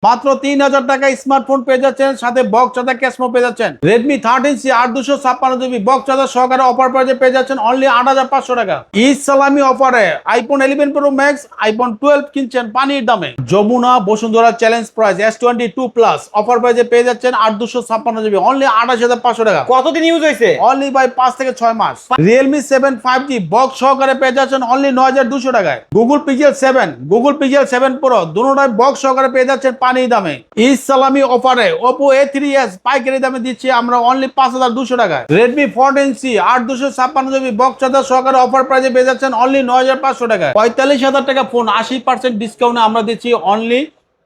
মাত্র 3000 টাকা স্মার্টফোন পেয়ে যাচ্ছেন, সাথে বক্স চার্জার ক্যাশমো পেয়ে যাচ্ছেন। Redmi 13C 8256GB box charger সহকারে অফার প্রাইসে পেয়ে যাচ্ছেন অনলি 8500 টাকা। ঈদ সালামি অফারে আইফোন 11 Pro Max, আইফোন 12 কিনছেন পানির দামে। Jamuna Bashundhara challenge price S22 plus offer প্রাইসে পেয়ে যাচ্ছেন 8256GB অনলি 28500 টাকা। কতদিন ইউজ হয়েছে? অনলি বাই 5 থেকে 6 মাস। Realme 7 5G বক্স সহকারে পেয়ে যাচ্ছেন অনলি 9200 টাকায়। Google Pixel 7, Google Pixel 7 Pro দুটোটাই box সহকারে পেয়ে যাচ্ছেন পানির দামে। ঈদ সালামি অফারে Oppo A3s পাইকারি দামে দিচ্ছি আমরা অনলি 5200 টাকায়। Redmi 14C 8256GB box charger সহকারে অফার প্রাইসে পেয়ে যাচ্ছেন অনলি 9500 টাকায়। 45000 টাকা ফোন 80% ডিসকাউন্টে আমরা দিচ্ছি অনলি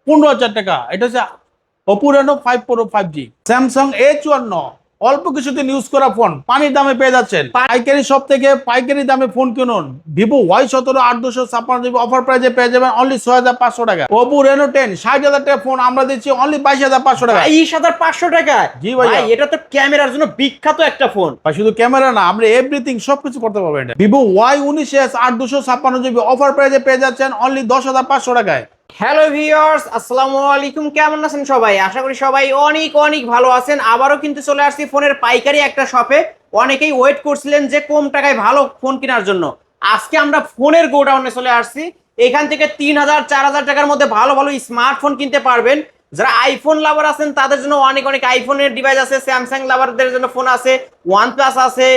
15000 টাকা। এটা হচ্ছে Oppo Reno 5 Pro 5G। Samsung A54 অল্প কিছুদিন ইউজ করা ফোন পানির দামে পেয়ে যাচ্ছেন। পাইকারি শপ থেকে পাইকারি দামে ফোন কিনুন। Vivo Y17 8256GB অফার প্রাইসে পেয়ে যাবেন অনলি 6500 টাকা। Oppo Reno 10 60000 টাকা ফোন আমরা দিচ্ছি অনলি 22500 টাকা। 22500 টাকা? জি ভাই, এটা তো ক্যামেরার জন্য বিখ্যাত একটা ফোন ভাই। শুধু ক্যামেরা না, আমরা এভরিথিং সবকিছু করতে পারবো এটা। Vivo Y19s 8256GB অফার প্রাইসে পেয়ে যাচ্ছেন অনলি 10500 টাকায়। হ্যালো ভিউয়ার্স, আসসালামু আলাইকুম। কেমন আছেন সবাই? আশা করি সবাই অনেক অনেক ভালো আছেন। আবারও কিন্তু চলে আসছি ফোনের পাইকারি একটা শপে। অনেকেই ওয়েট করছিলেন যে কম টাকায় ভালো ফোন কেনার জন্য। আজকে আমরা ফোনের গোডাউনে চলে আসছি। এখান থেকে 3000 4000 টাকার মধ্যে ভালো ভালো স্মার্টফোন কিনতে পারবেন। যারা আইফোন লাভার আছেন তাদের জন্য অনেক অনেক আইফোনের ডিভাইস আছে, স্যামসাং লাভারদের জন্য ফোন আছে, OnePlus আছে,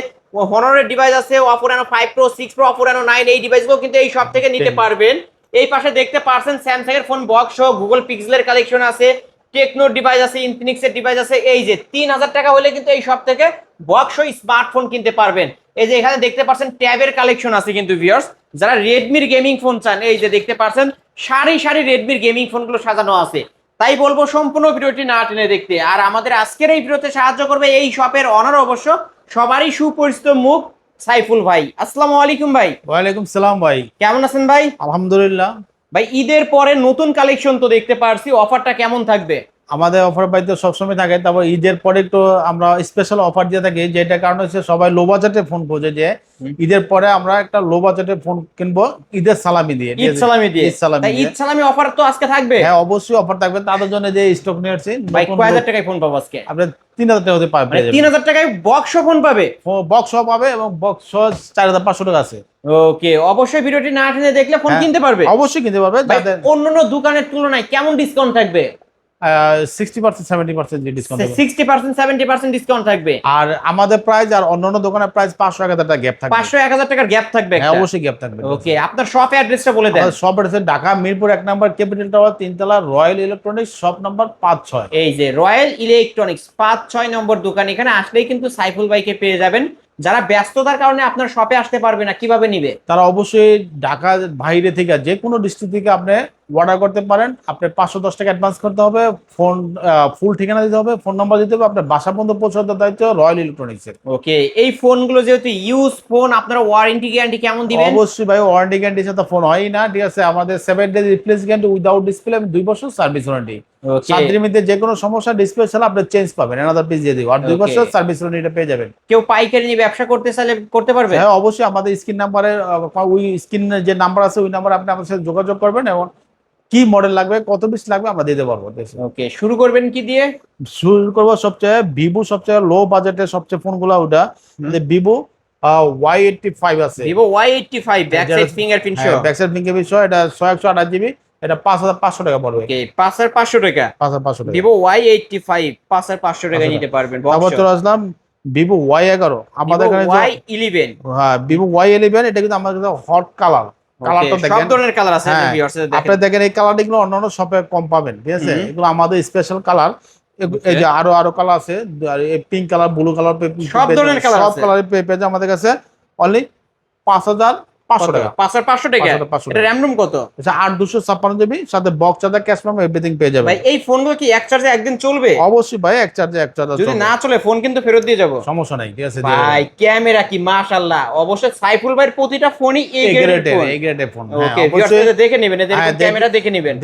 হনরের ডিভাইস আছে, Oppo Reno 5 Pro 6 Pro, Oppo Reno 9 এই ডিভাইসগুলো কিন্তু এই শপ থেকে নিতে পারবেন। এই পাশে দেখতে পারছেন স্যামসাং এর ফোন বক্স সহ গুগল পিক্সেলের কালেকশন আছে, টেকনোর ডিভাইস আছে, ইনফিনিক্স এর ডিভাইস আছে। এই যে 3000 টাকা হলে কিন্তু এই সব থেকে বক্স সহ স্মার্টফোন কিনতে পারবেন। এই যে এখানে দেখতে পারছেন ট্যাবের কালেকশন আছে কিন্তু ভিউয়ার্স। যারা রেডমির গেমিং ফোন চান, এই যে দেখতে পারছেন সারি সারি রেডমির গেমিং ফোনগুলো সাজানো আছে। তাই বলবো সম্পূর্ণ ভিডিওটি না টেনে দেখতে। আর আমাদের আজকের এই ভিডিওতে সাহায্য করবে এই শপের অনার, অবশ্য সবারই সুপরিচিত মুখ, সাইফুল ভাই। আসসালামু আলাইকুম ভাই। ওয়ালাইকুম সালাম ভাই, কেমন আছেন ভাই? আলহামদুলিল্লাহ ভাই, ঈদের পরে নতুন কালেকশন তো দেখতে পারছি, অফারটা কেমন থাকবে? আমাদের অফার পাইতে সবসময় থাকে। তারপর ঈদের পরে একটু আমরা স্পেশাল অফার দিয়ে থাকি, যেটা কারণ হচ্ছে সবাই লো বাজেটে ফোন খোঁজে, যে ঈদের পরে আমরা একটা লো বাজেটে ফোন কিনবো ঈদের সালামি দিয়ে। ঈদ সালামি দিয়ে? ঈদ সালামি অফার তো আজকে থাকবে? হ্যাঁ, অবশ্যই অফার থাকবে। তাদের জন্য যে স্টক নিয়ে আসছি। ভাই, কয় হাজার টাকায় ফোন পাবো আজকে? আপনার 3000 টাকা হতে পারবে। 3000 টাকায় বক্স ফোন পাবে? বক্স পাবে এবং বক্স 4500 টাকা আছে। ওকে, অবশ্যই ভিডিওটি না টেনে দেখলে ফোন কিনতে পারবে। অবশ্যই কিনতে পারবে। অন্যান্য দোকানের তুলনায় কেমন ডিসকাউন্ট থাকবে? 60% 70% ডিসকাউন্ট থাকবে। 60% 70% ডিসকাউন্ট থাকবে। আর আমাদের প্রাইস আর অন্যান্য দোকানের প্রাইস 500-1000 টাকা গ্যাপ থাকবে। 500-1000 টাকার গ্যাপ থাকবে? হ্যাঁ, অবশ্যই গ্যাপ থাকবে। ওকে, আপনার শপ অ্যাড্রেসটা বলে দেন। শপ অ্যাড্রেস ঢাকা মিরপুর 1 নম্বর ক্যাপিটাল টাওয়ার 3 তলা রয়্যাল ইলেকট্রনিক্স শপ নাম্বার 5-6। এই যে রয়্যাল ইলেকট্রনিক্স 5-6 নম্বর দোকান। এখানে আসলেই কিন্তু সাইফুল ভাইকে পেয়ে যাবেন। যারা ব্যস্ততার কারণে আপনার শপে আসতে পারবে না, কিভাবে নিবে? তারা অবশ্যই ঢাকার বাইরে থেকে যে কোনো ডিস্ট্রিক্ট থেকে আপনি অর্ডার করতে পারেন। আপনার 510 টাকা অ্যাডভান্স করতে হবে, ফোন ফুল ঠিকানা দিতে হবে, ফোন নাম্বার দিতে হবে। আপনার বাসা পর্যন্ত পৌঁছানোর দায়িত্ব রয়্যাল ইলেকট্রনিক্সের। ওকে, এই ফোনগুলো যেহেতু ইউজ ফোন, আপনারা ওয়ারেন্টি গ্যারান্টি কেমন দিবেন? অবশ্যই ভাই, ওয়ারেন্টি গ্যারান্টির সাথে ফোন হয় না, ঠিক আছে। আমাদের 7 days replace guarantee without display, 2 বছর সার্ভিস ওয়ারেন্টি। 7 দিনের মধ্যে যে কোনো সমস্যা ডিসপ্লে ছাড়া আপনি চেঞ্জ পাবেন, আলাদা পিস দিয়ে দিব। আর 2 বছর সার্ভিস ওয়ারেন্টি পেয়ে যাবেন। কেউ পাইকারি নিয়ে ব্যবসা করতে চাইলে করতে পারবে? হ্যাঁ, অবশ্যই আমাদের স্ক্রিন নাম্বারে, ওই স্ক্রিনে যে নাম্বার আছে ওই নাম্বারে আপনি আমাদের সাথে যোগাযোগ করবেন এবং কি মডেল লাগবে, কত পিস লাগবে আমরা দিতে পারবো। ওকে, শুরু করবেন কি দিয়ে? শুরু করবো সবচেয়ে ভিভো, সবচেয়ে লো বাজেটের সবচেয়ে ফোনগুলো ওটা ভিভো Y85 আছে। Vivo Y85 back side fingerprint সহ। ব্যাক সাইড ফিঙ্গারপ্রিন্ট সহ, এটা 128GB, এটা 5500 টাকা পড়বে। ওকে, 5500 টাকা। 5500 টাকা। Vivo Y85 5500 টাকা নিতে পারবেন। তারপর চলে আসলাম ভিভো Y11 আমাদের এখানে। Y11, হ্যাঁ, ভিভো Y11 এটা কিন্তু আমাদের কাছে হট কালার। কালারটা দেখেন, সব ধরনের কালার আছে ভিউয়ার্স দেখেন। আপনি দেখেন এই কালারগুলো অন্যান্য শপে কম পাবেন, ঠিক আছে। এগুলো আমাদের স্পেশাল কালার। এই যে আরো কালার আছে, পিঙ্ক কালার, ব্লু কালার, সব ধরনের কালার আছে। সব কালারের পেজ আমাদের কাছে অনলি 5500 টাকা। 5500 টাকা। এটা র‍্যাম রুম কত? আচ্ছা, 8256GB সাথে box charger cash memo everything পেয়ে যাবেন। ভাই, এই ফোনগুলো কি এক চার্জে একদিন চলবে? অবশ্যই ভাই, এক চার্জে যদি না চলে ফোন কিন্তু ফেরত দিয়ে যাব। সমস্যা নাই, ঠিক আছে। ভাই, ক্যামেরা কি মাশাআল্লাহ। অবশ্যই সাইফুল ভাইয়ের প্রতিটা ফোনই এ গ্রেডের ফোন। ওকে, ভিউয়ার্স দেখে নেবেন, এদের ক্যামেরা দেখে নেবেন।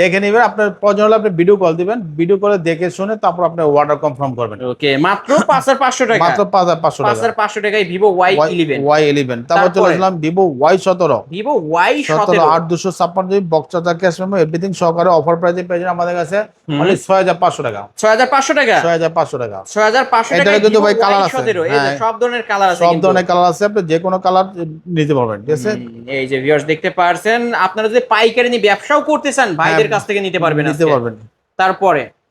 আপনার প্রয়োজন হলে আপনি ভিডিও কল দিবেন, ভিডিও করে দেখে শুনে তারপর আপনি অর্ডার কনফার্ম করবেন। ওকে, মাত্র 5500 টাকা। মাত্র 5500 টাকা। 5500 টাকায় Vivo Y11। তারপর চলে আসলাম Vivo Y17 Y17 Vivo Y 17 8256 GB box charger cash memo everything সহকারে অফার প্রাইসে পেয়ে যাবেন আমাদের কাছে অনলি 6500 টাকা 6500 টাকা 6500 টাকা 6500 টাকা এটার কিন্তু ভাই কালার আছে এই যে সব ধরনের কালার আছে সব ধরনের কালার আছে আপনি যে কোনো কালার নিতে পারবেন ঠিক আছে এই যে ভিউয়ার্স দেখতে পারছেন আপনারা যদি পাইকারি নিয়ে ব্যবসাও করতে চান ভাইদের কাছ থেকে নিতে পারবেন নিতে পারবেন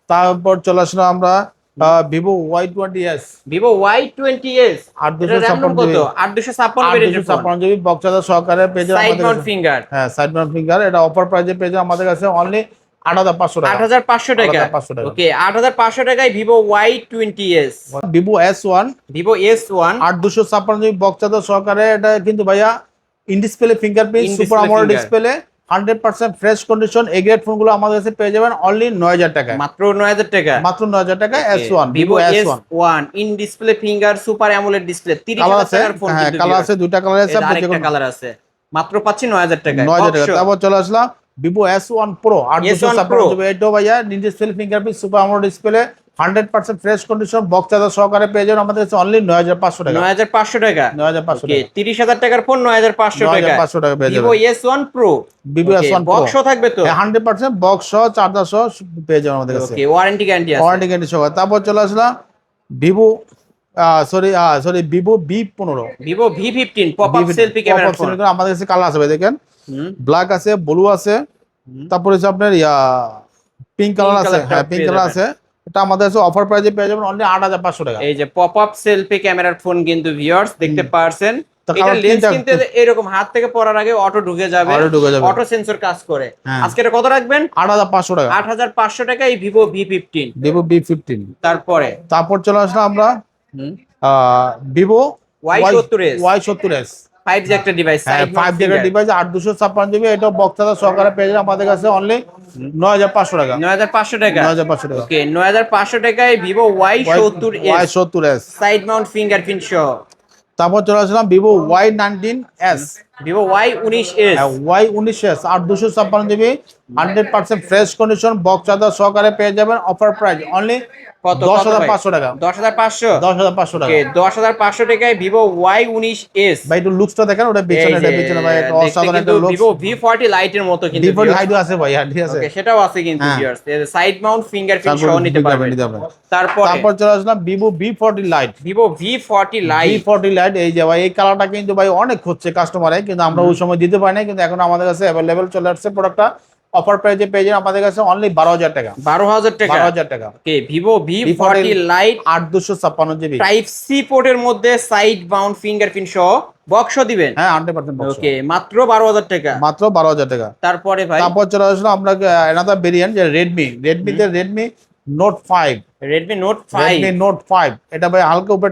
তারপর চলে আসলো আমরা ভিভো Y20s ভিভো Y20s 8256 ভেরিয়েন্টের ফোন 8256 জিবি বক্স চার্জার সহকারে পেয়ে যাবেন সাইড আমাদের মাউন্ট কাছে ফিঙ্গার হ্যাঁ সাইড মাউন্ট ফিঙ্গার এটা অফার প্রাইসে পেয়ে যাবেন আমাদের কাছে অনলি 8500 টাকা 8500 টাকা 8500 টাকা ওকে 8500 টাকায় Vivo Y20s Vivo S1 Vivo S1 8256 GB box charger সহকারে এটা কিন্তু ভাইয়া in display fingerprint In super display AMOLED finger। Display 100% fresh condition A grade ফোনগুলো আমাদের কাছে পেয়ে যাবেন অনলি 9000 টাকা মাত্র 9000 টাকা মাত্র 9000 টাকা S1 Vivo S1 S1 in display finger super AMOLED display 30000 টাকার ফোন হ্যাঁ কালার আছে দুইটা কালার আছে আপনি আরেকটা কালার আছে মাত্র পাচ্ছি 9000 টাকায় 9000 টাকা তারপর চলে আসলাম ভিভো S1 Pro 8256 জিবি এটাও ভাইয়া in display fingerprint super AMOLED display 100% fresh condition box charger সহকারে পেয়ে যাবেন আমাদের কাছে অনলি 9500 টাকা 9500 টাকা 9500 ওকে টাকা 30000 টাকার ফোন 9500 টাকা 9500 টাকা পেয়ে ভিভো যাবেন S1 Pro Vivo S1 Pro box থাকবে তো 100% বক্স সহ চার্জার সহ পেয়ে যাবেন আমাদের কাছে ওকে ওয়ারেন্টি গ্যারান্টি আছে ওয়ারেন্টি গ্যারান্টি সহ তারপর চলে আসলাম Vivo sorry Vivo V15 Vivo V15 pop up selfie camera phone আমাদের কাছে কালার আছে ভাই দেখেন ব্ল্যাক আছে ব্লু আছে তারপরে হচ্ছে আপনার পিঙ্ক কালার আছে হ্যাঁ পিঙ্ক কালার আছে এটা আমাদের কাছে অফার প্রাইসে পেয়ে যাবেন অনলি 8500 টাকা এই যে পপ আপ সেলফি ক্যামেরার ফোন কিন্তু ভিউয়ার্স দেখতে পারছেন তো এটা কালার লেন্স তিনটা- কিন্তু এরকম হাত থেকে পড়ার আগে অটো ঢুকে যাবে Auto ঢুকে যাবে। অটো সেন্সর কাজ করে হ্যাঁ। আজকে এটা কত রাখবেন 8500 টাকা 8500 টাকা এই ভিভো V15 ভিভো V15 তারপর চলে আসলাম আমরা ভিভো Y70s Y70s 5G একটা ডিভাইস হ্যাঁ 5G এর ডিভাইস 8256 জিবি এটা বক্স চার্জার সহকারে পেয়ে যাবেন আমাদের কাছে অনলি 9500 টাকা 9500 টাকা 9500 টাকা ওকে 9500 টাকায় Vivo Y70s Y70s side mount fingerprint সহ তারপর চলে আসলাম Vivo Y19s Vivo Y19s Y19s 8256 GB 100% fresh condition box charger সহকারে পেয়ে যাবেন অফার প্রাইস অনলি কত 10500 টাকা 10500 10500 টাকা ওকে 10500 টাকায় ভিভো Y19s ভাই একটু লুকসটা দেখেন ওটা পিছনে এটা পিছনে ভাই একটা অসাধারণ একটা লুকস ভিভো V40 লাইটের মতো কিন্তু ডিফল্ট হাইড আছে ভাই ঠিক আছে ওকে সেটাও আছে কিন্তু হ্যাঁ। ভিউয়ার্স সাইড মাউন্ট ফিঙ্গারপ্রিন্ট সহ নিতে পারবেন তারপর তারপর চলে আসলাম Vivo V40 lite Vivo V40 lite V40 lite এই যে ভাই এই কালারটা কিন্তু ভাই অনেক খুঁজছে কাস্টমারে কিন্তু আমরা ওই সময় দিতে পারি না কিন্তু এখন আমাদের কাছে অ্যাভেলেবল চলে আসছে প্রোডাক্টটা অফার প্রাইসে পেয়ে যাবেন আমাদের কাছে অনলি 12000 টাকা 12000 টাকা 12000 টাকা okay Vivo V40 lite 8256 GB type C পোর্টের মধ্যে সাইড মাউন্ট ফিঙ্গারপ্রিন্ট সহ বক্স দিবেন হ্যাঁ 100% বক্স ওকে মাত্র 12000 টাকা মাত্র 12000 টাকা তারপরে ভাই তারপর চলে আসলো আমরা অ্যানাদার ভেরিয়েন্ট যে রেডমি তে Redmi note 5 Redmi note 5 Redmi note 5 এটা ভাই হালকা উপরে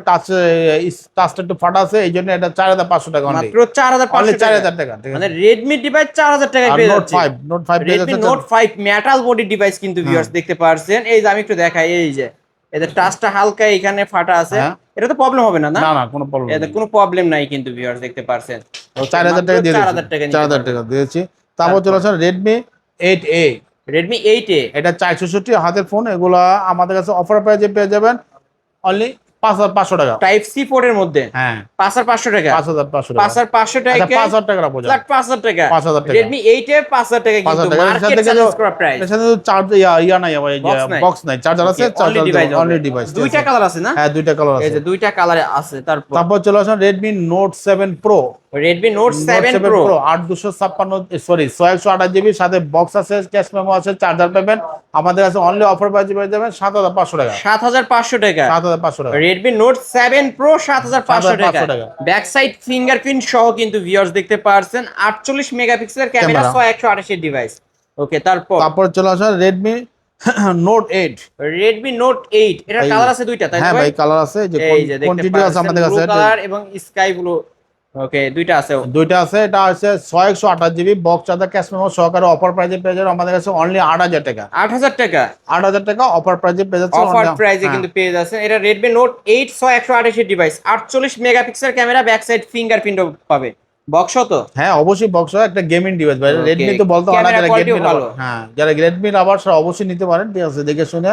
টাচটা একটু ফাটা আছে এই জন্য এটা 4500 টাকা অনলি মাত্র 4500 4000 টাকা ঠিক মানে আছে রেডমি ডিভাইস 4000 টাকায় পেয়ে নোট যাচ্ছে 5 নোট 5 পেয়ে রেডমি যাচ্ছে নোট 5 মেটাল বডি ডিভাইস কিন্তু ভিউয়ার্স দেখতে পারছেন এই যে আমি একটু দেখাই এই যে এদের টাচটা হালকা এখানে ফাটা আছে হ্যাঁ। এটা তো প্রবলেম হবে না না না না কোনো প্রবলেম এতে কোনো প্রবলেম নাই কিন্তু ভিউয়ার্স দেখতে পারছেন 4000 টাকা দিয়ে 4000 টাকা 4000 টাকা দিয়েছি তারপর চলে আসলে রেডমি 8A রেডমি 8A এটা 464 হাতের ফোন এগুলা আমাদের কাছে অফার প্রাইসে পেয়ে যাবেন অনলি 5500 টাকা টাইপ সি পোর্টের মধ্যে হ্যাঁ 5500 টাকা 5500 টাকা 5500 টাকা 5000 টাকা রাখবো ফ্ল্যাট 5000 টাকা 5000 টাকা রেডমি 8 এর 5000 টাকা কিন্তু 5000 টাকা মার্কেট চ্যালেঞ্জ করা প্রাইস এর সাথে চার্জ ইয়া নাই ভাই বক্স নাই চার্জার আছে চার্জার অনলি ডিভাইস দুইটা কালার আছে না হ্যাঁ দুইটা কালার এই আছে যে দুইটা কালার আছে তারপর চলে আসেন Redmi note 7 pro Redmi note 7 pro 8256 sorry 628 GB সাথে বক্স আছে ক্যাশ মেমো আছে চার্জার পাবেন আমাদের কাছে অনলি অফার প্রাইসে পেয়ে যাবেন 7500 টাকা 7500 টাকা 7500 টাকা রেডমি নোট 7 প্রো 7500 টাকা 7500 টাকা। ব্যাক সাইড ফিঙ্গারপ্রিন্ট সহ কিন্তু ভিউয়ার্স দেখতে পারছেন 48 মেগাপিক্সেলের ক্যামেরা ক্যামেরা। 128 এর ডিভাইস ওকে তারপর চলে আসেন রেডমি নোট 8 রেডমি নোট 8 এটা এই- কালার আছে দুইটা তাই না হ্যাঁ ভাই ভাই কালার আছে যে এই যে দেখতে কোয়ান্টিটি আছে পাচ্ছেন আমাদের ব্লু কাছে কালার এবং স্কাই ব্লু ওকে দুইটা আছে দুইটা আছে এটা আছে 6128 GB box charger cash memo সহকারে অফার প্রাইসে পেয়ে যাবেন আমাদের কাছে অনলি 8000 টাকা 8000 টাকা 8000 টাকা অফার প্রাইসে পেয়ে যাচ্ছে অফার only- প্রাইসে হ্যাঁ। কিন্তু পেয়ে যাচ্ছেন এটা রেডমি নোট 8 128 এর device 48 megapixel camera back side fingerprint পাবে বক্স তো হ্যাঁ অবশ্যই বক্স একটা গেমিং ডিভাইস ভাই, Okay. রেডমি তো বলতে হয় না, Camera যারা quality রেডমি ভালো। হ্যাঁ যারা রেডমি আবার অবশ্যই নিতে পারেন, ঠিক আছে, দেখে শুনে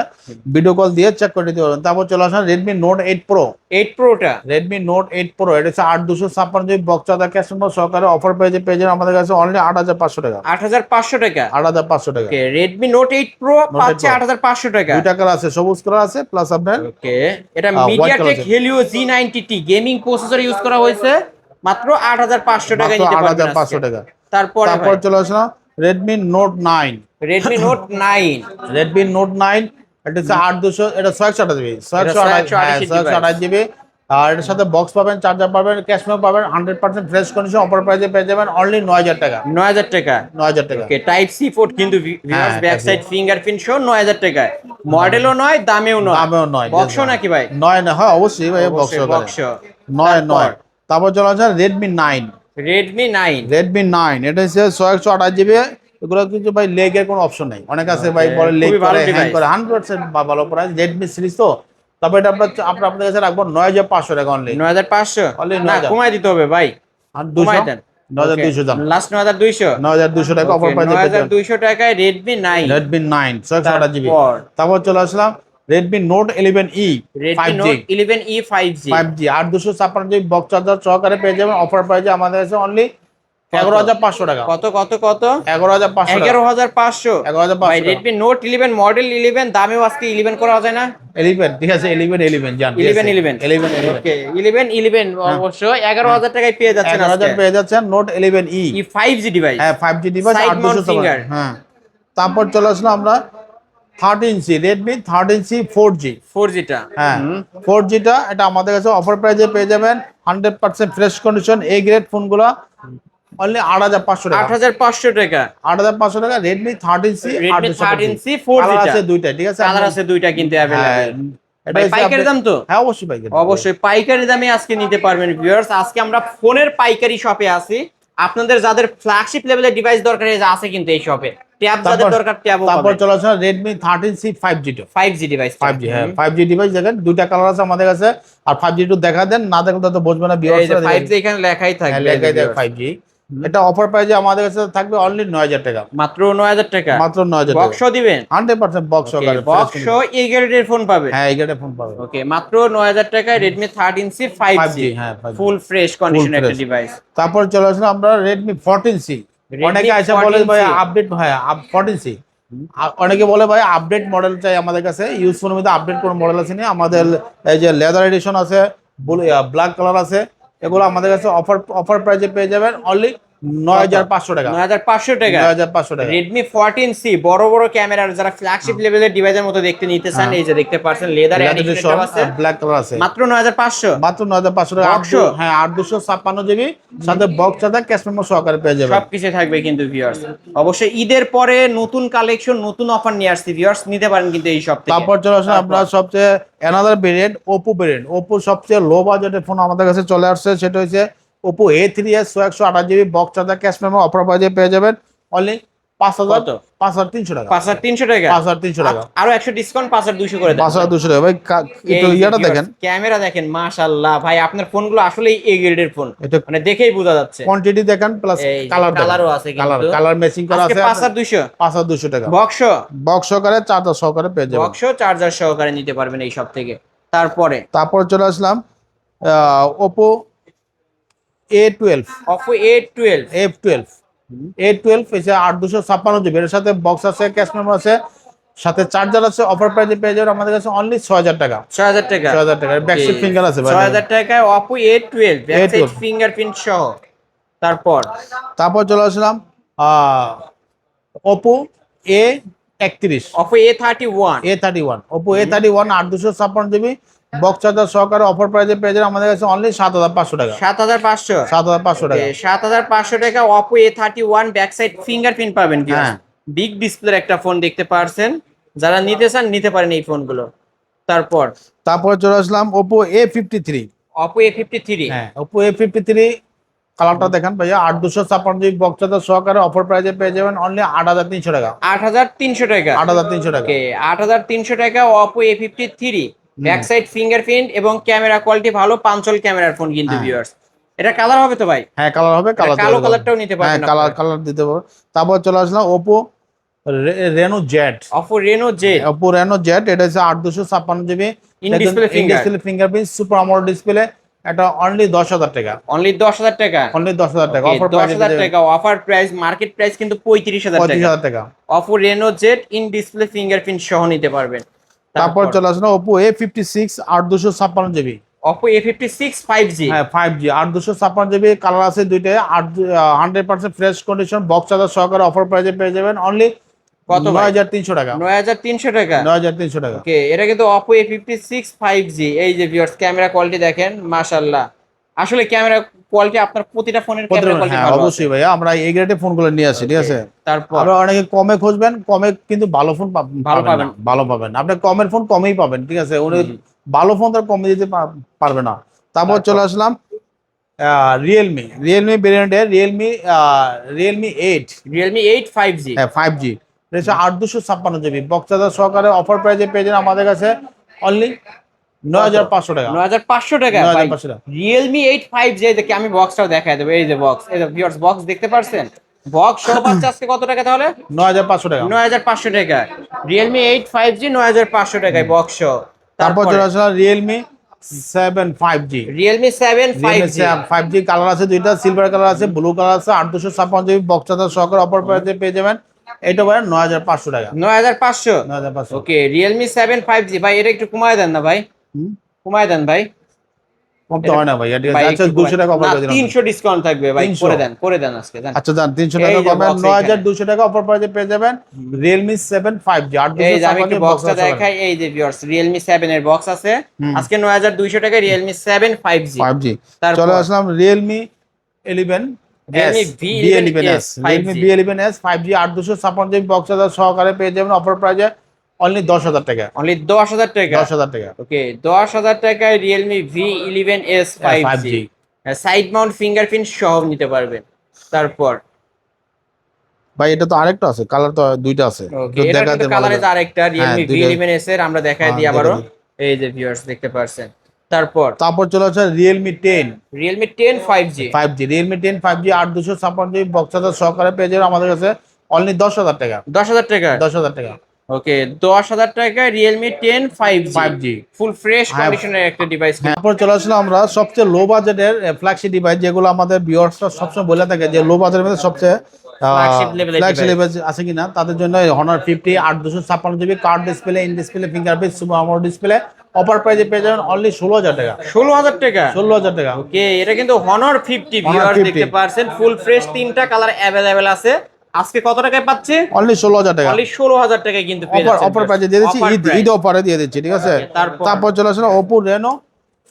ভিডিও কল দিয়ে চেক করে নিতে পারেন। তারপর চলে আসেন রেডমি নোট 8 প্রো। 8 প্রোটা রেডমি নোট 8 প্রো, এটা হচ্ছে 8 256 GB box charger cash memo সহকারে অফার পেয়েছে আমাদের কাছে অনলি 8500 টাকা। 8500 টাকা। 8500 টাকা। ওকে, Redmi Note 8 Pro Note 8 পাচ্ছে Pro 8500 টাকা। দুইটা কালার আছে, সবুজ কালার আছে প্লাস আপনার ওকে, এটা white MediaTek color Helio G90T gaming processor use করা হয়েছে, মাত্র 8500 টাকায় মাত্র নিতে পারবেন 8500 আজকে। টাকা। তারপরে তারপর চলে আসলাম Redmi note 9। Redmi Note 9 Redmi note 9 এটা হচ্ছে 8200, এটা 128 জিবি, 128 জিবি। আর এর সাথে বক্স পাবেন, চার্জার পাবেন, ক্যাশ মেমো পাবেন, 100% ফ্রেশ কন্ডিশন অফার প্রাইসে পেয়ে যাবেন অনলি 9000 টাকা। 9000 টাকা। 9000 টাকা। ওকে, টাইপ সি পোর্ট কিন্তু ভিউয়ার্স, হ্যাঁ, ব্যাক সাইড ফিঙ্গারপ্রিন্ট সহ 9000 টাকায়। মডেলও নয়, দামেও নয়। দামেও নয়। বক্স নাকি ভাই? 9 না, হ্যাঁ অবশ্যই ভাই বক্স অবশ্যই সহকারে। বক্স। 9। তারপর চলে আসেন রেডমি 9। Redmi 9 রেডমি 9 এটা হচ্ছে 128 জিবি। এগুলো কিন্তু ভাই লেগের কোনো অপশন নাই, অনেক আছে ভাই বলে লেগ খুবই ভালো করে হ্যাং device। করে, 100% ভালো প্রাইস রেডমি সিরিজ তো। তবে এটা আপনাদের কাছে রাখবো 9500 টাকা অনলি। 9500 Only না, 9000 কমাই দিতে হবে ভাই, আর কমাই 200 দেন। 9200 দাম। লাস্ট 9200। 9200 টাকা অফার প্রাইসে পেয়ে যাবেন 9200 টাকায় Redmi 9। Redmi 9 128 GB. তারপর তারপর চলে আসলাম Redmi note 11E Redmi 5G। Note 11E 5G 5G 8256 GB box charger সহকারে পেয়ে যাবেন অফার প্রাইসে আমাদের কাছে অনলি 11500 টাকা। কত কত কত? 11500 টাকা। 11500। 11500 ভাই টাকা। Redmi Note 11 মডেল 11 দামেও আজকে 11 করা যায় না? 11 ঠিক আছে, 11 জান 11 11 ওকে, 11 অবশ্য 11000 টাকায় পেয়ে যাচ্ছেন আজকে। 11000 পেয়ে যাচ্ছেন নোট 11E। এই 5G ডিভাইস। হ্যাঁ 5G device Side mount 8256। finger। হ্যাঁ তারপর চলে আসলাম আমরা 13C Redmi 13C 4G। 4G টা। হ্যাঁ 4G টা এটা আমাদের কাছে অফার প্রাইসে পেয়ে যাবেন 100% ফ্রেশ কন্ডিশন এ গ্রেড ফোনগুলো অনলি 8500 টাকা। 8500 টাকা। 8500 টাকা Redmi 13C। Redmi 13C 4G colour টা। আছে দুইটা, ঠিক আছে, কালার আছে দুইটা কিন্তু হ্যাঁ अवेलेबल। এটা ভাই হচ্ছে পাইকারি দাম তো? হ্যাঁ অবশ্যই পাইকারি। অবশ্যই পাইকারি দামে আজকে নিতে পারবেন ভিউয়ার্স। আজকে আমরা ফোনের পাইকারি শপে আছি। আপনাদের যাদের ফ্ল্যাগশিপ লেভেলের ডিভাইস দরকার আছে কিন্তু এই শপে। ট্যাব যাদের দরকার ট্যাবও তারপর পাবেন। চলে আসছে রেডমি 13C 5G টা। 5G device. 5G হ্যাঁ 5G ডিভাইস দেখেন দুইটা কালার আছে আমাদের কাছে। আর 5G একটু দেখা দেন, না দেখলে তো বুঝবে না এই ভিউয়ার্স। যে 5G এখানে লেখাই থাকবে। লেখাই দেখ 5G। এটা অফার প্রাইসে আমাদের কাছে থাকবে অনলি 9000 টাকা। মাত্র 9000 টাকা। মাত্র 9000 টাকা। বক্স দিবেন? 100% বক্স সহকারে। বক্স এই গ্রেডের ফোন পাবে। হ্যাঁ এই গ্রেডের ফোন পাবে। ওকে, মাত্র 9000 টাকায় Redmi 13C 5G। হ্যাঁ 5G ফুল ফ্রেশ কন্ডিশনের একটা fresh। ডিভাইস। তারপর চলে আসলাম আমরা রেডমি 14C। Redmi অনেকে আইসা বলে 14C ভাই আপডেট ভাই 14C। অনেকে বলে ভাই আপডেট মডেল চাই আমাদের কাছে, ইউজ ফোনের মধ্যে আপডেট কোন মডেল আছে না। আমাদের এই যে লেদার এডিশন আছে, ব্ল্যাক কালার আছে, এগুলো আমাদের কাছে অফার প্রাইসে পেয়ে যাবেন অনলি 9500 টাকা। 9500 টাকা। 9500 টাকা। Redmi 14C বড় বড় ক্যামেরার যারা ফ্ল্যাগশিপ লেভেলের ডিভাইসের মতো দেখতে নিতে চান, এই যে দেখতে পাচ্ছেন লেদার এডিশন আছে, ব্ল্যাক কালার আছে, মাত্র 9500। মাত্র 9500 টাকা। বক্স? হ্যাঁ 8256 জিবি সাথে বক্স চার্জার ক্যাশ মেমো সহকারে পেয়ে যাবেন। সবকিছু থাকবে কিন্তু ভিউয়ার্স। অবশ্যই ঈদের পরে নতুন কালেকশন, নতুন অফার নিয়ে আসছে ভিউয়ার্স, নিতে পারেন কিন্তু এই সব থেকে। তারপর চলে আসলে আপনার সবচেয়ে another variant Oppo variant. Oppo সবচেয়ে লো বাজেটের ফোন আমাদের কাছে চলে আসছে, সেটা হচ্ছে Oppo A3s 128 GB box charger cash memo offer প্রাইসে পেয়ে যাবেন অনলি 5300 টাকা। 5300 টাকা। 5300 টাকা। আরো 100 ডিসকাউন্ট 5200 করে দেন। 5200 টাকা ভাই। একটু ইয়াটা দেখেন, ক্যামেরা দেখেন, মাশাআল্লাহ ভাই, আপনার ফোনগুলো আসলেই এ গ্রেডের ফোন, এটা মানে দেখেই বোঝা যাচ্ছে। কোয়ান্টিটি দেখেন প্লাস কালার, কালারও আছে কিন্তু, কালার ম্যাচিং করা আছে। 5200। 5200 টাকা বক্স? বক্স সহকারে চার্জার সহকারে পেয়ে যাবেন। বক্স চার্জার সহকারে নিতে পারবেন এই সব থেকে। তারপর চলে আসলাম Oppo A12। Oppo A12। A12 এসে 8256 জিবি, এর সাথে বক্স আছে, ক্যাশ মেমো আছে, সাথে চার্জার আছে। অফার প্রাইসে পেয়ে যাবেন আমাদের কাছে অনলি 6000 টাকা। 6000 টাকা। 6000 টাকা ব্যাকসাইড ফিঙ্গার আছে ভাই। 6000 টাকায় Oppo A12 ব্যাকসাইড ফিঙ্গারপ্রিন্ট সহ। তারপর চলে আসলাম Oppo A31। Oppo A31। Oppo A31 8256 GB box charger সহকারে অফার প্রাইসে পেয়ে যাবেন আমাদের কাছে অনলি 7500 টাকা। 7500। 7500 টাকা। 7500 টাকা Oppo A31 ব্যাকসাইড ফিঙ্গারপ্রিন্ট পাবেন। হ্যাঁ বিগ ডিসপ্লের একটা ফোন দেখতে পারছেন, যারা নিতে চান নিতে পারেন এই ফোনগুলো। তারপর চলে আসলাম Oppo A53। Oppo A53। হ্যাঁ Oppo A53 কালারটা দেখেন ভাইয়া, 8256 জিবি বক্স চার্জার সহকারে অফার প্রাইসে পেয়ে যাবেন অনলি 8300 টাকা। 8300 টাকা। 8300 টাকা। 8300 টাকা Oppo A53 ব্যাকসাইড ফিঙ্গারপ্রিন্ট এবং ক্যামেরা কোয়ালিটি ভালো, পাঞ্চল ক্যামেরার ফোন কিন্তু ভিউয়ার্স। এটা কালার হবে তো ভাই? হ্যাঁ কালার হবে, কালার কালো কালারটাও নিতে পারবেন হ্যাঁ কালার দিতে পারবো। তারপর চলে আসলাম Oppo Reno Z। Oppo Reno Z Oppo Reno Z, এটা হচ্ছে 856 GB in display finger, fingerprint super AMOLED display. এটা অনলি 10,000 টাকা, অনলি 10,000 টাকা, অনলি 10,000 টাকা Okay, অফার প্রাইস। 10,000 টাকা অফার প্রাইস, মার্কেট প্রাইস কিন্তু 35,000 টাকা। 35,000 টাকা। Oppo Reno Z in display fingerprint সহ নিতে পারবেন। তারপর চলে আসলো Oppo A56 856 GB। Oppo A56 5G, হ্যাঁ 5G 856 GB, কালার আছে দুইটা। 100% ফ্রেশ কন্ডিশন, বক্স চার্জার সহকারে অফার প্রাইসে পেয়ে যাবেন অনলি কত ভাই? 9,300 টাকা। 9,300 টাকা। 9,300 টাকা। ওকে, এটা কিন্তু Oppo A56 5G। এই যে ভিউয়ার্স, ক্যামেরা কোয়ালিটি দেখেন, মাশাআল্লাহ। আসলে ক্যামেরা কোয়ালিটি আপনার প্রতিটা ফোনের ক্যামেরা কোয়ালিটি হ্যাঁ ভালো আছে। অবশ্যই ভাইয়া, আমরা এই গ্রেডে ফোনগুলো নিয়ে আসি, ঠিক আছে। তারপর আবার অনেকে কমে খুঁজবেন, কমে কিন্তু ভালো ফোন ভালো পাবেন না, ভালো পাবেন না। আপনি কমের ফোন কমেই পাবেন, ঠিক আছে। উনি ভালো ফোন তো আর কমে দিতে পারবে না। তারপর চলে আসলাম রিয়েলমি ভেরিয়েন্টে রিয়েলমি 8। Realme 8 5G, হ্যাঁ 5G, এটা হচ্ছে 856 GB, বক্স চার্জার সহকারে অফার প্রাইসে পেয়ে যাবেন আমাদের কাছে অনলি 9,500 টাকা। 9,500 টাকা। 9,500 টাকা। Realme 8 5G দেখে আমি বক্সটাও দেখায় দেবো। এই যে বক্স, এই যে ভিউয়ার্স বক্স দেখতে পারছেন, বক্স সহ পাচ্ছে আজকে কত টাকা তাহলে? 9,500 টাকা। 9,500 টাকা। Realme 8 5G 9,500 টাকায় বক্স সহ। তারপর চলে আসলাম Realme 7 5G। Realme 7 5G, 5G colour আছে দুইটা, সিলভার কালার আছে, ব্লু কালার আছে। 856 GB, বক্স চার্জার সহকারে অফার প্রাইসে পেয়ে যাবেন। এটা বলেন 9,500 টাকা। 9,500। 9,500। ওকে, Realme 7 5G ভাই, এটা একটু কমায় দেন না ভাই, কমায় দেন ভাই। কম তো হয় না ভাই, এটা ভাই আচ্ছা একটু 200 টাকা অফার না, করে দিলাম। 300 ডিসকাউন্ট থাকবে ভাই, 300 করে দেন আজকে দেন। আচ্ছা জান 300 টাকা এই যে কমে box 9,200 টাকা অফার প্রাইসে পেয়ে যাবেন Realme 7 5G। এই যে আমি একটু বক্সটা দেখাই, এই যে ভিউয়ার্স Realme 7 এর বক্স আছে আজকে 9,200 টাকায় Realme 7 5G। 5G। তারপর চলে আসলাম Realme 11 Realme V11s Realme 5G, V11s 5G 856 GB, box charger সহকারে পেয়ে যাবেন অফার প্রাইসে অনলি 10,000 টাকা। অনলি 10,000 টাকা। 10,000 টাকা। ওকে, 10,000 টাকায় Realme V11s 5G side mount fingerprint সহ নিতে পারবেন। তারপর ভাই এটা তো আরেকটা আছে, কালার তো দুইটা আছে, ওকে, তো এটা দেখাতে কিন্তু ভালো কালারে লাগে। আরেকটা Realme দুইটা। V11s এর আমরা দেখাই দিই আবারও। এই যে ভিউয়ার্স দেখতে পারছেন। তারপর চলে আসে Realme 10 Realme 10 5G, 5G Realme 10 5G 856 GB, box charger সহকারে পেয়ে যাবেন আমাদের কাছে অনলি 10,000 টাকা। 10,000 টাকা। 10,000 টাকা। ওকে, 10,000 টাকায় Realme 10 5G 5G full fresh কন্ডিশনের একটা ডিভাইস। তারপর চলে আসলাম আমরা সবচেয়ে লো বাজেটের ফ্ল্যাগশিপ ডিভাইস, যেগুলো আমাদের ভিউয়ার্সরা সবসময় বলে থাকে যে লো বাজেটের মধ্যে সবচেয়ে Flagship level এর ফ্ল্যাগশিপ device। ডিভাইস আছে কিনা, তাদের জন্য Honor 50 856 GB, card display, in display fingerprint, super AMOLED display, offer প্রাইসে পেয়ে যাবেন অনলি 16,000 টাকা। 16,000 টাকা। 16,000 টাকা। ওকে, এটা কিন্তু Honor 50 ভিউয়ার্স 50 দেখতে পারছেন, ফুল ফ্রেশ তিনটা কালার अवेलेबल আছে। আজকে কত টাকায় পাচ্ছে? অনলি 16,000 টাকা। অনলি 16,000 টাকায় কিন্তু পেয়ে যাচ্ছেন। অফার প্রাইসে দিয়ে দিচ্ছি, Offer price। ঈদ অফারে দিয়ে দিচ্ছি, ঠিক আছে। তারপর চলে আসলো Oppo Reno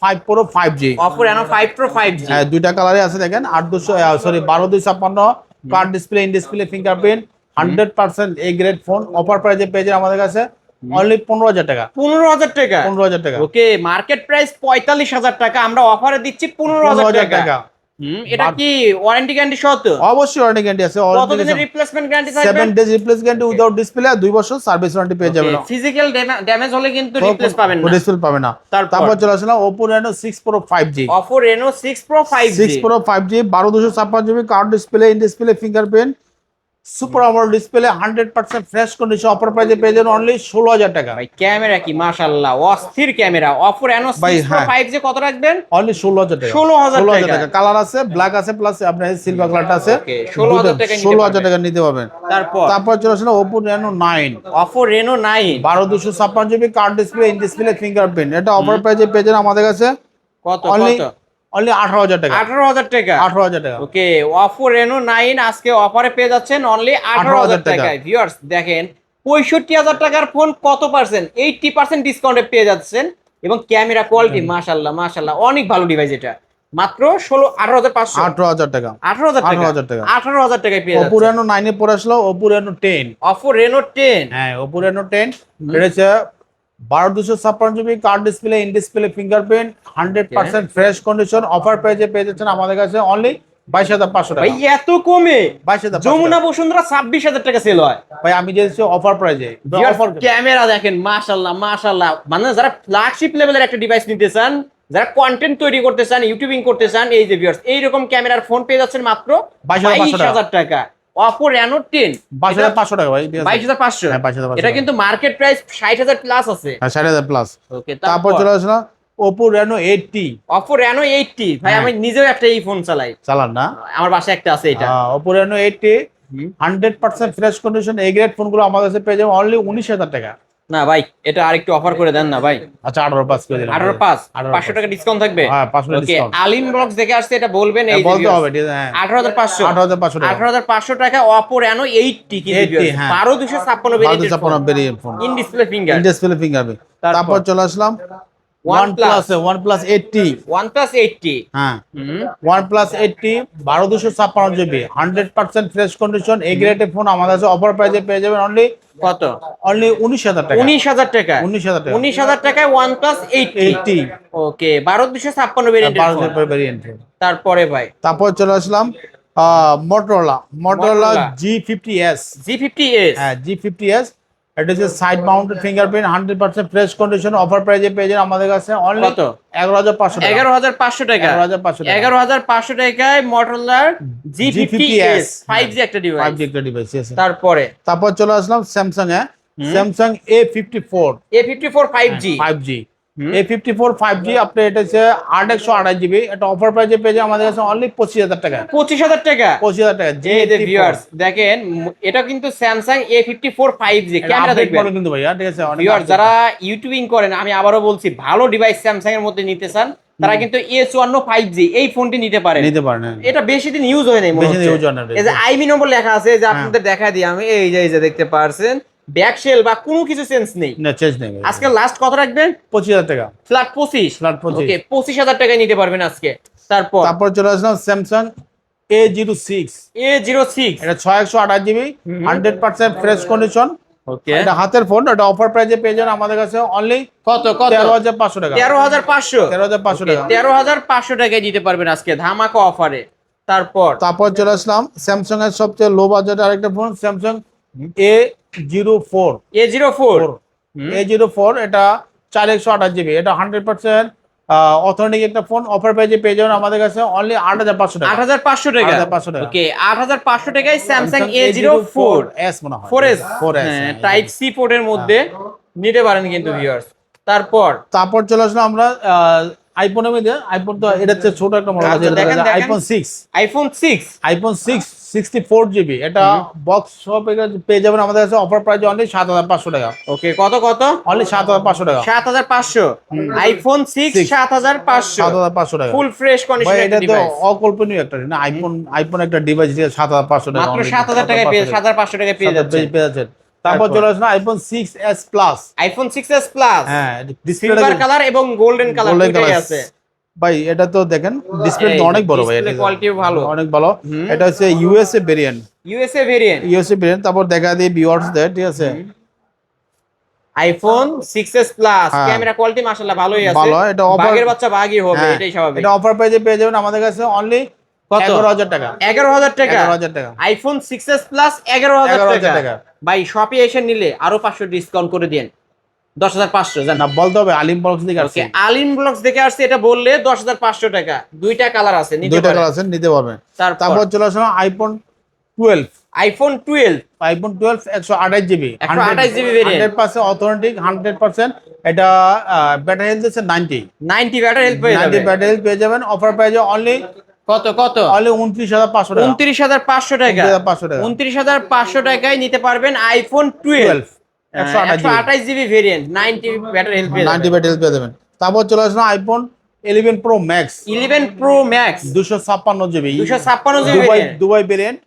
5 Pro 5G। Oppo Reno 5 Pro 5G, হ্যাঁ দুইটা কালারে আছে দেখেন, 1256 card display, in display fingerprint, 100% A grade phone. Offer প্রাইসে পেয়ে যাবেন আমাদের কাছে অনলি 15,000 টাকা। 15,000 টাকা। 15,000 টাকা। ওকে, মার্কেট প্রাইস 45,000 টাকা, আমরা অফারে দিচ্ছি 15,000 টাকা। এটা কি ওয়ারেন্টি গ্যারান্টি সহ তো? অবশ্যই ওয়ারেন্টি গ্যারান্টি আছে। কতদিনের রিপ্লেসমেন্ট গ্যারান্টি থাকবে? 7 days replace guarantee without display, 2 বছর সার্ভিস ওয়ারেন্টি পেয়ে যাবেন। ফিজিক্যাল ড্যামেজ হলে কিন্তু রিপ্লেস পাবেন না, ডিসপ্লে পাবেন না। তারপর চলে আসলাম Oppo Reno 6 Pro 5G। Oppo Reno 6 Pro 5G 6 Pro 5G 1256 GB, card display, in display fingerprint, super AMOLED display, 100% fresh condition. Offer প্রাইসে পেয়ে যাবেন অনলি 16,000 টাকা। ভাই ক্যামেরা কি মাশাআল্লাহ, অস্থির camera. Oppo Reno 6 Pro 5G কত রাখবেন? অনলি 16,000 টাকা। 16,000 টাকা। কালার আছে, ব্ল্যাক আছে, প্লাস আপনার সিলভার কালারটা আছে। Okay, 16,000 টাকা নিতে 16,000 টাকা নিতে পারবেন। তারপর চলে আসলে Oppo Reno 9 Oppo Reno 9 1256 GB, card display, in display fingerprint. এটা অফার প্রাইসে পেয়ে যাবেন আমাদের কাছে কত অনলি কত? অনলি 18,000 টাকা। 18,000 টাকা। 18,000 টাকা। ওকে, Oppo Reno 9 আজকে অফারে পেয়ে যাচ্ছেন অনলি 18,000 টাকায়। ভিউয়ার্স দেখেন, 65,000 টাকার ফোন কত পার্সেন্ট? 80% ডিসকাউন্টে পেয়ে যাচ্ছেন, এবং ক্যামেরা কোয়ালিটি মাশাআল্লাহ মাশাআল্লাহ অনেক ভালো ডিভাইস। এটা মাত্র 18,500 18,000 টাকা। 18,000 টাকা। 18,000 টাকা। 18,000 টাকায় পেয়ে Oppo যাচ্ছেন। Reno 9 এ পরে আসলো Oppo Reno 10। Oppo Reno 10, হ্যাঁ Oppo Reno 10 এটা হচ্ছে 1256 GB, card display, in display fingerprint, 100% fresh condition. Offer প্রাইসে পেয়ে যাচ্ছেন আমাদের কাছে অনলি 22,500 টাকা। ভাই এত কমে? 22,500 যমুনা বসুন্ধরা 26,000 টাকা সেল হয়। ভাই আমি যেছি অফার প্রাইসে। ক্যামেরা দেখেন মাশাআল্লাহ মাশাআল্লাহ, মানে যারা ফ্ল্যাগশিপ লেভেলের একটা ডিভাইস নিতে চান যারা কন্টেন্ট তৈরি করতে চান, ইউটিউবিং করতে চান, এই যে ভিউয়ার্স এইরকম ক্যামেরার ফোন পেয়ে যাচ্ছেন মাত্র 22,500 টাকা। Oppo Reno 10 22,500 টাকা ভাই। 22,500। হ্যাঁ 22,500। এটা কিন্তু মার্কেট প্রাইস 60,000 প্লাস আছে। হ্যাঁ 60,000 প্লাস। ওকে, তারপর চলে আসলাম Oppo Reno 80। Oppo Reno 80 ভাই, আমি নিজেও একটা এই ফোন চালাই। চালান না? আমার বাসায় একটা আছে এটা। Oppo Reno 80 100% fresh condition A grade ফোনগুলো আমাদের কাছে পেয়ে যাবেন অনলি 19,000 টাকা। না ভাই, এটা আরেকটু অফার করে দেন না ভাই। আচ্ছা 18,500 করে দিলাম। 18,500 500 টাকা ডিসকাউন্ট থাকবে। হ্যাঁ 500 ওকে, ডিসকাউন্ট। আলিম ব্লগস দেখে আসছে, এটা বলবেন এই যে বলতে হবে ঠিক আছে। হ্যাঁ 18,500 18,500 টাকা। 18,500 টাকা Oppo Reno 80 কিন্তু 80, হ্যাঁ। 12,256 ভেরিয়েন্টের ফোন, 12,256 variant phone. In display finger. Display fingerprint. তারপর চলে আসলাম OnePlus 80। OnePlus 80। হ্যাঁ OnePlus 80 12,256 GB 100% fresh condition A গ্রেডের ফোন আমাদের কাছে অফার প্রাইসে পেয়ে যাবেন অনলি কত? অনলি 19,000 টাকা। 19,000 টাকা। 19,000 টাকা। 19,000 টাকায় OnePlus 80। ওকে, 12,256 ভেরিয়েন্টের ফোন। 12,000 ভেরিয়েন্ট। তারপরে ভাই তারপর চলে আসলাম Motorola Motorola G50s। G50s। হ্যাঁ G50s, এটা হচ্ছে side mounted fingerprint 100% fresh condition offer প্রাইসে পেয়ে যাবেন আমাদের কাছে অনলি কত? 11,500 টাকা। 11,500 টাকা। 11,500 টাকা। 11,500 টাকায় Motorola G50s 5G একটা ডিভাইস। 5G একটা ডিভাইস। তারপর চলে আসলাম Samsung A Samsung A54 A54 5G। 5G A54 5G আপনি এটা হচ্ছে 8/128 জিবি, এটা অফার প্রাইসে পেয়ে যাবেন আমাদের কাছে অনলি 25,000 টাকা। 25,000 টাকা। 25,000 টাকা। এই যে ভিউয়ার্স দেখেন, এটা কিন্তু Samsung A54 5G ক্যামেরা দেখবেন কিন্তু ভাইয়া ঠিক আছে। ভিউয়ার্স যারা ইউটিউবিং করেন, আমি আবারও বলছি, ভালো ডিভাইস স্যামসাং এর মধ্যে নিতে চান, তারা কিন্তু S51 5G এই ফোনটি নিতে পারেন। হ্যাঁ। এটা বেশি দিন ইউজ হয় নাই মনে বেশি দিন use হচ্ছে। হয় না। এই যে আইবি নম্বর লেখা আছে, যে আপনাদের দেখা দিই আমি, এই যে দেখতে পারছেন, ব্যাক সেল বা কোনো কিছু সেন্স নেই। না চেঞ্জ নেই। আজকে লাস্ট কত রাখবেন? 25,000 টাকা। ফ্ল্যাট 25। ফ্ল্যাট 25। ওকে, 25,000 টাকায় নিতে পারবেন আজকে। তারপর চলে আসলাম স্যামসাং A06। A06 এটা 6/128 জিবি 100% ফ্রেশ কন্ডিশন। ওকে, এটা হাতের ফোন, এটা অফার প্রাইসে পেয়ে যাবেন আমাদের কাছে অনলি কত? 13,500 টাকা। 13,500 13,500 টাকা। 13,500 টাকায় দিতে পারবেন আজকে ধামাকা অফারে। তারপর চলে আসলাম স্যামসাং এর সবচেয়ে লো বাজেটের আরেকটা ফোন স্যামসাং A04। A04 এটা 4/128 জিবি, এটা 100% অথেন্টিক একটা ফোন অফার প্রাইসে পেয়ে যাবেন আমাদের কাছে অনলি 8,500 টাকা। 8,500 টাকা। 8,500 টাকা। ওকে, 8,500 টাকায় স্যামসাং A04 S মনে হয়। 4S। 4S টাইপ সি পোর্টের মধ্যে নিতে পারেন কিন্তু ভিউয়ার্স। তারপর চলে আসলাম আমরা আইফোনের মধ্যে। আইফোন তো এটা হচ্ছে ছোট একটা মডেল আছে, আইফোন 6। আইফোন 6 64 জিবি, এটা বক্স শপে পেয়ে যাবেন আমাদের কাছে অফার প্রাইস অনলি 7,500 টাকা। ওকে, কত? অনলি 7,500 টাকা। 7,500 আইফোন 6 7,500 7,500 টাকা। ফুল ফ্রেশ কন্ডিশন ভাই এটা একটা তো ডিভাইস। অকল্পনীয় একটা না, আইফোন একটা ডিভাইস দিয়ে 7,500 টাকা। মাত্র 7,000 টাকায় পেয়ে 7,500 টাকায় পেয়ে যাচ্ছেন। তারপর চলে আসলাম iPhone 6s plus. IPhone 6s plus, হ্যাঁ সিলভার কালার এবং গোল্ডেন কালার দুটোই আছে। ভাই এটা তো দেখেন ডিসপ্লে অনেক বড় ভাই, ডিসপ্লে কোয়ালিটিও ভালো, অনেক ভালো। এটা হচ্ছে ইউএসএ ভেরিয়েন্ট। তারপর দেখা দিই ভিউয়ার্সদের, ঠিক আছে। IPhone 6s plus camera quality মাশাআল্লাহ ভালোই আছে। ভালো, এটা বাগের বাচ্চা বাগই হবে, এটাই স্বাভাবিক। এটা অফার প্রাইসে পেয়ে যাবেন আমাদের কাছে অনলি 11,000 টাকা। 11,000 টাকা। 11,000 টাকা। আইফোন 6s প্লাস 11,000 টাকা। টাকা। ভাই শপে এসে নিলে আরো 500 ডিসকাউন্ট করে দেন, 10,500 জান না বলতে হবে আলিম বক্স থেকে আসছে। ওকে, আলিম ব্লগস দেখে আসছে, এটা বললে 10,500 টাকা। দুইটা কালার আছে, নিতে দুইটা পারেন। কালার আছে, নিতে পারবেন। তারপর চলে আসলাম iPhone 12। IPhone 12 128 GB 128 GB variant, 100% authentic 100%। এটা ব্যাটারি হেলথ আছে 90 ব্যাটারি হেলথ পেয়ে 90 যাবেন। ব্যাটারি হেলথ পেয়ে যাবেন অফার প্রাইসে অনলি কত? অনলি 29,500 টাকা। 29,500 টাকা। 29,500 টাকা। 29,500 টাকায় নিতে পারবেন iPhone 12 128 GB variant, 90 battery health পেয়ে 90 ব্যাটারি হেলথ পেয়ে যাবেন। তারপর চলে আসলাম iPhone 11 pro max. 11 pro max 256 GB 256 GB variant, Dubai variant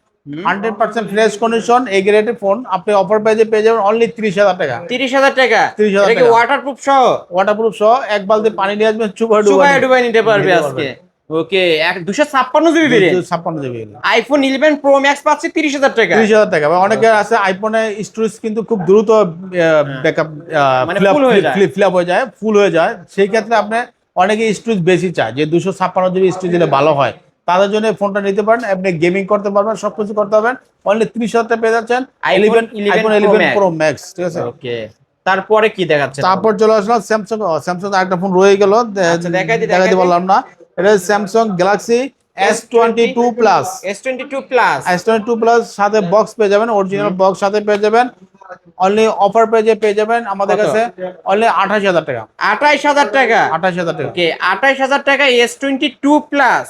100% fresh condition A গ্রেডের ফোন আপনি অফার প্রাইসে পেয়ে যাবেন অনলি 30,000 টাকা। 30,000 টাকা। 30,000 এটা কি টাকা। ওয়াটারপ্রুফ সহ? ওয়াটারপ্রুফ সহ এক বালতি পানি নিয়ে আসবেন, চুবাই ডুবাই নিতে পারবে আজকে। ওকে, 256 GB variant 256 GB iPhone 11 pro max পাচ্ছে 30,000 টাকা। 30,000 টাকা। অনেকের আছে আইফোনে স্টোরেজ কিন্তু খুব দ্রুত ব্যাকআপ মানে ফুল হয়ে যায়। সেই ক্ষেত্রে আপনি অনেকে স্টোরেজ বেশি চায় যে 256 জিবি স্টোরেজ দিলে ভালো হয়, তাদের জন্য ফোনটা নিতে পারেন। আপনি গেমিং করতে পারবেন, সবকিছু করতে পারবেন। অনলি 30,000 টাকা পেয়ে যাচ্ছেন আইফোন 11 প্রো ম্যাক্স, ঠিক আছে। ওকে, তারপরে কি দেখাচ্ছে? তারপর চলে আসলাম স্যামসাং। স্যামসাং একটা ফোন রয়ে গেল, আচ্ছা, দেখাইতে দেখাতে পারলাম না। এটা Samsung Galaxy S22 plus. S22 plus S22 plus সাথে বক্স পেয়ে যাবেন, অরিজিনাল বক্স সাথে পেয়ে যাবেন। অনলি অফার পেয়ে যাবেন আমাদের কত? কাছে অনলি 28,000 টাকা। 28,000 টাকা। 28,000 টাকা। ওকে, 28,000 টাকা S22 প্লাস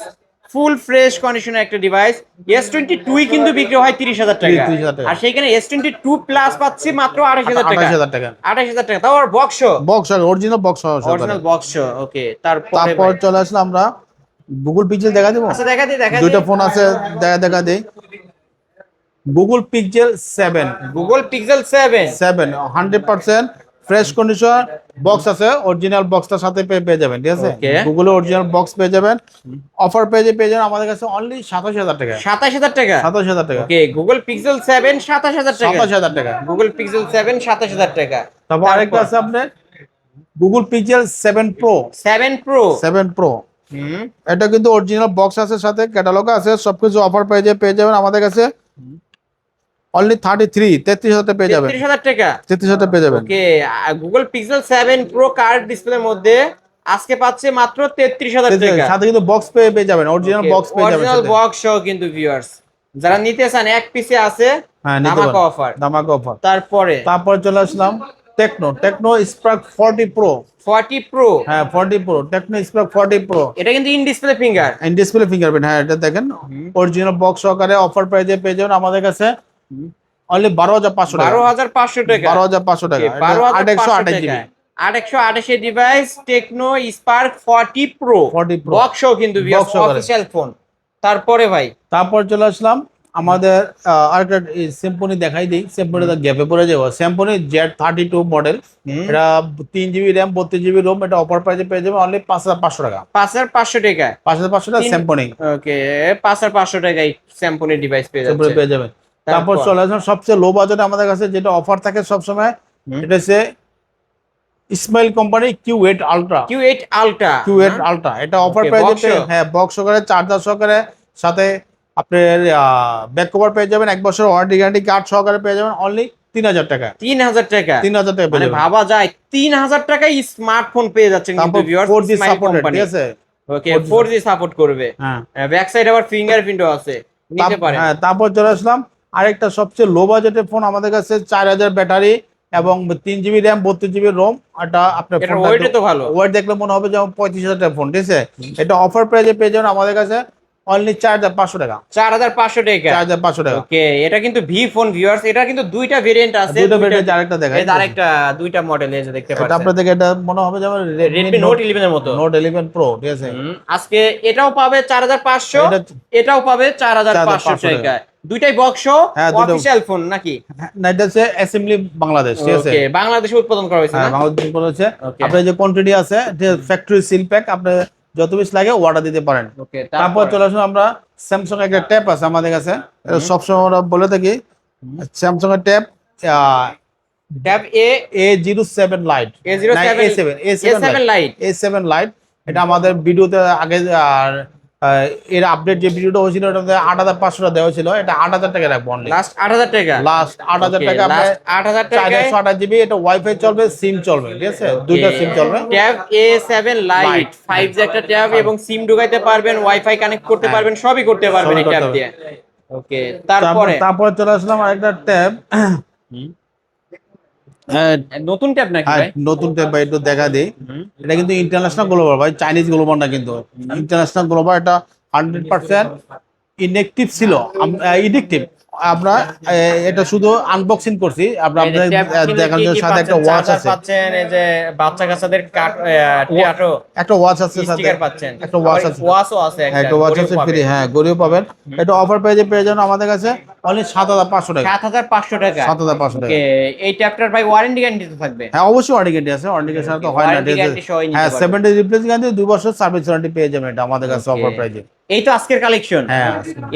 ফুল ফ্রেশ কন্ডিশনের একটা ডিভাইস। S22 কিন্তু বিক্রি হয় 30,000 টাকা, 30,000 টাকা। আর সেইখানে S22 প্লাস পাচ্ছি মাত্র 28,000 টাকা। 28,000 টাকা। 28,000 টাকা, তাও আর box, box original box original box. Okay, তারপরে তারপর চলে আসলাম আমরা গুগল পিক্সেল দেখা দেবো। আচ্ছা, দেখা দিই। দুইটা ফোন আছে, দেখা দেই। Google pixel 7, Google pixel 7 100% fresh condition box আছে, অরিজিনাল বক্সটার সাথে পেয়ে যাবেন, ঠিক আছে। Okay. গুগলের অরিজিনাল বক্স পেয়ে যাবেন, অফার পেয়ে যাবেন আমাদের কাছে অনলি 27,000 টাকা। 27,000 টাকা। 27,000 টাকা। ওকে, গুগল পিক্সেল 7 27,000 টাকা। 27,000 টাকা। গুগল পিক্সেল 7 27,000 টাকা। তারপর আরেকটা আছে আপনার Google pixel 7 pro. 7 pro. 7 pro এটা কিন্তু অরিজিনাল বক্স আছে, সাথে ক্যাটালগ আছে, সবকিছু অফার পেয়ে যাবেন আমাদের কাছে অনলি 33,000 টাকা পেয়ে যাবেন। 33,000 টাকা। 33,000 টাকা পেয়ে যাবেন। ওকে, গুগল পিক্সেল 7 প্রো কার্ড ডিসপ্লের মধ্যে আজকে পাচ্ছে মাত্র 33,000 টাকা। সাথে কিন্তু বক্স পেয়ে যাবেন, অরিজিনাল বক্স পেয়ে যাবেন। অরিজিনাল বক্স সহ কিন্তু ভিউয়ার্স যারা নিতে চান এক পিসে আছে, হ্যাঁ, নিতে ধামাকা পারেন। অফার। ধামাকা অফার। তারপর চলে আসলাম টেকনো স্পার্ক 40 প্রো। 40 প্রো। হ্যাঁ 40 প্রো, টেকনো স্পার্ক 40 প্রো। এটা কিন্তু in display finger, in display fingerprint. হ্যাঁ, এটা দেখেন অরিজিনাল বক্স সহকারে অফার পেয়ে যাবেন আমাদের কাছে অনলি 12,500 টাকা। 12,500 টাকা। 12,500 টাকা। 12,500 828 GB. 828 device Tecno Spark 40 pro. 40 pro box সহ কিন্তু Box সহকারে। Official phone. তারপরে ভাই তারপর চলে আসলাম আমাদের আরেকটা সিম্ফনি দেখাই দিই। সিম্ফনিটা গ্যাপে পড়ে যাবো। সিম্ফনি Z32 মডেল, এটা 3 GB র্যাম 32 GB রোম। এটা অফার প্রাইসে পেয়ে যাবে অনলি 5,500 টাকা। 5,500 টাকা। 5,500 টাকা সিম্ফনি। ওকে, 5,500 টাকায় স্যামসুংয়ের ডিভাইস পেয়ে যাচ্ছে। পেয়ে যাবেন। তারপর চলে আসলাম সবচেয়ে লো বাজেটে আমাদের কাছে যেটা অফার থাকে সবসময়, এটা হচ্ছে Ismail company Q8 ultra. Q8 ultra. এটা অফার Okay, প্রাইসে box সহ? হ্যাঁ, বক্স সহকারে, চার্জার সহকারে, সাথে আপনার ব্যাক কভার পেয়ে যাবেন, 1 বছর ওয়ারেন্টি গ্যারান্টি কার্ড সহকারে পেয়ে যাবেন অনলি 3,000 টাকা। 3,000 টাকা। 3,000 টাকা পেয়ে মানে যাবেন। ভাবা যায় 3,000 টাকায় স্মার্টফোন পেয়ে যাচ্ছেন কিন্তু তারপর ভিউয়ার্স। 4G সাপোর্টেড, ঠিক আছে। ওকে, 4G সাপোর্ট করবে। হ্যাঁ, ব্যাক সাইড আবার ফিঙ্গারপ্রিন্টও আছে, নিতে পারেন। হ্যাঁ, তারপর চলে আসলাম আরেকটা সবচেয়ে লো বাজেটের ফোন আমাদের কাছে, 4,000 ব্যাটারি এবং 3 GB র্যাম 32 GB রোম। এটা আপনার এটা ওয়েটে তো ভালো। ওয়েট দেখলে মনে হবে যেমন 35,000 টাকা ফোন, ঠিক আছে। এটা অফার প্রাইসে পেয়ে যাবেন আমাদের কাছে অনলি 4,500 টাকা। 4,500 টাকা। 4,500 টাকা। ওকে, এটা কিন্তু ভি ফোন ভিউয়ার্স। এটা কিন্তু দুইটা ভেরিয়েন্ট আছে। দুইটা ভেরিয়েন্ট, আরেকটা দেখাই। এটা আরেকটা দুইটা মডেল এই যে দেখতে এটা পাচ্ছেন। আপনাদেরকে এটা মনে হবে যেমন Redmi Note 11 এর মতো। Note 11 Pro, ঠিক আছে। আজকে এটাও পাবে 4,500, এটাও পাবে 4,500 টাকা। দুইটাই বক্স হ্যাঁ, দুটো অফিশিয়াল ফোন নাকি? না, এটা হচ্ছে অ্যাসেম্বলি বাংলাদেশ, ঠিক আছে। ওকে, বাংলাদেশে উৎপাদন করা হয়েছে হ্যাঁ, না? বাংলাদেশ বলেছে। Okay. আপনার যে কোয়ান্টিটি আছে ফ্যাক্টরি সিল প্যাক, আপনি যত পিস লাগে অর্ডার দিতে পারেন। ওকে, তারপর চলে আসুন আমরা স্যামসাং একটা ট্যাব আছে আমাদের কাছে, এটা সবসময় আমরা বলে থাকি স্যামসাং এর tab tab A07 light, A07 light. A7 light. এটা আমাদের ভিডিওতে আগে এর আপডেট যে ভিডিওটা হয়েছিল ওটাতে 8,500 টাকা দেওয়া ছিল, এটা 8,000 টাকা রাখবো অনলি। লাস্ট 8,000 টাকা। লাস্ট 8,000 টাকা। লাস্ট 8,000 টাকায় 428 জিবি। এটা ওয়াইফাই চলবে, সিম চলবে, ঠিক আছে। দুইটা সিম চলবে। ট্যাব A7 লাইট 5G একটা ট্যাব, এবং সিম ঢুকাইতে পারবেন, ওয়াইফাই কানেক্ট করতে পারবেন, সবই করতে পারবেন এই ট্যাব দিয়ে। ওকে, তারপর চলে আসলাম আরেকটা ট্যাব, নতুন ট্যাব নাকি ভাই? নতুন ট্যাব ভাই, একটু দেখা দিই। এটা কিন্তু ইন্টারন্যাশনাল গ্লোবাল ভাই, চাইনিজ গ্লোবাল না কিন্তু, ইন্টারন্যাশনাল গ্লোবাল। এটা 100% ইনএক্টিভ ছিল, ইনএক্টিভ। আমরা এটা শুধু আনবক্সিং করছি, আপনাদের দেখার জন্য। সাথে একটা ওয়াচ আছে, পাচ্ছেন, এই যে বাচ্চা কাচ্চাদের একটা ওয়াচ আছে সাথে, স্টিকার পাচ্ছেন, একটা ওয়াচ আছে, ওয়াচও আছে, একটা ওয়াচ আছে ফ্রি। হ্যাঁ, গড়িও পাবেন। এটা অফার পেয়ে যাবেন আমাদের কাছে অনলি 7,500 টাকা। 7,500 টাকা। 7,500 টাকা। ওকে, এই ট্যাবটার ভাই ওয়ারেন্টি গ্যারান্টি তো থাকবে? হ্যাঁ, অবশ্যই ওয়ারেন্টি গ্যারান্টি আছে, ওয়ারেন্টি গ্যারান্টি ছাড়া তো হয় না। Warranty guarantee সহই নিতে হ্যাঁ, পারবেন। 7 ডে রিপ্লেস গ্যারান্টি, 2 বছর সার্ভিস ওয়ারেন্টি পেয়ে যাবেন এটা আমাদের কাছে অফার প্রাইসে। এই তো আজকের কালেকশন। হ্যাঁ,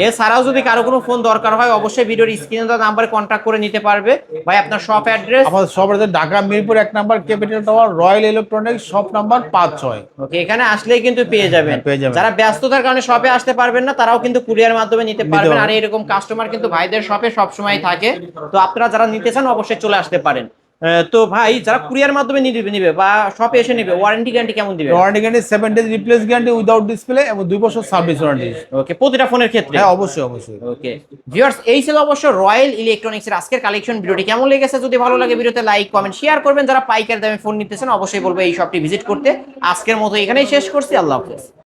এছাড়াও যদি কারো কোনো ফোন দরকার হয় অবশ্যই ভিডিওর স্ক্রিনে দেওয়া নাম্বারে কন্ট্যাক্ট করে নিতে পারবে। ভাই আপনার শপ অ্যাড্রেস? আমাদের শপ আছে Dhaka Mirpur 1 number, capital tower, royal electronics, shop number 5-6। ওকে, এখানে আসলেই কিন্তু পেয়ে যাবেন। পেয়ে যাবেন। যারা ব্যস্ততার কারণে শপে আসতে পারবেন না তারাও কিন্তু কুরিয়ার মাধ্যমে নিতে পারবেন। আর এরকম কাস্টমার কিন্তু ভাইদের শপে সব সময় থাকে। তো আপনারা যারা নিতে চান অবশ্যই চলে আসতে পারেন। তো ভাই যারা কুরিয়ার মাধ্যমে নিবে বা শপে এসে নিবে, ওয়ারেন্টি গ্যারান্টি কেমন দিবে? Warranty guarantee 7 days replace guarantee without display এবং 2 বছর সার্ভিস ওয়ারেন্টি। ওকে, প্রতিটা ফোনের ক্ষেত্রে? হ্যাঁ অবশ্যই অবশ্যই। ওকে ভিউয়ার্স, এই ছিল অবশ্য রয়্যাল ইলেকট্রনিক্স এর আজকের কালেকশন। ভিডিওটি কেমন লেগেছে যদি ভালো লাগে ভিডিওতে লাইক কমেন্ট শেয়ার করবেন। যারা পাইকারি দামে ফোন নিতেছেন অবশ্যই বলবো এই শপটি ভিজিট করতে। আজকের মতো এখানেই শেষ করছি, আল্লাহ হাফেজ।